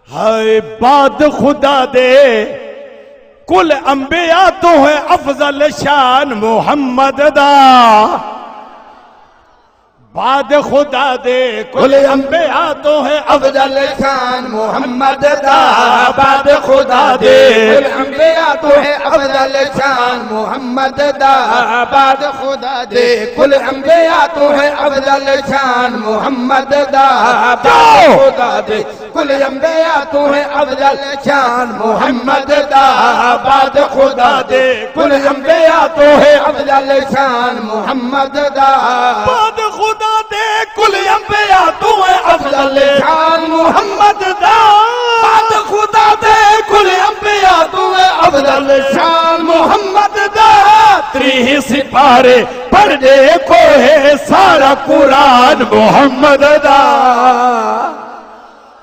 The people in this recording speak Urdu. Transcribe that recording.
ہائے بعد خدا دے کل انبیاء تو ہے افضل شان محمد دا، بعد خدا دے کل انبیاء تو ہے افضل شان محمد دا، بعد خدا دے کل انبیاء تو ہے افضل شان محمد دا، بعد خدا دے کل انبیاء تو ہے افضل شان محمد دا، بعد خدا دے کل انبیاء تو ہے افضل شان محمد دا، بعد خدا دے کل انبیاء تو ہے افضل شان محمد دا، بعد خدا دے کل انبیاء تو ہے افضل شان محمد دا، بعد خدا دے کل انبیاء تو ہے افضل شان محمد دا، 30 سپارے پڑھنے کو ہے سارا قرآن محمد دا۔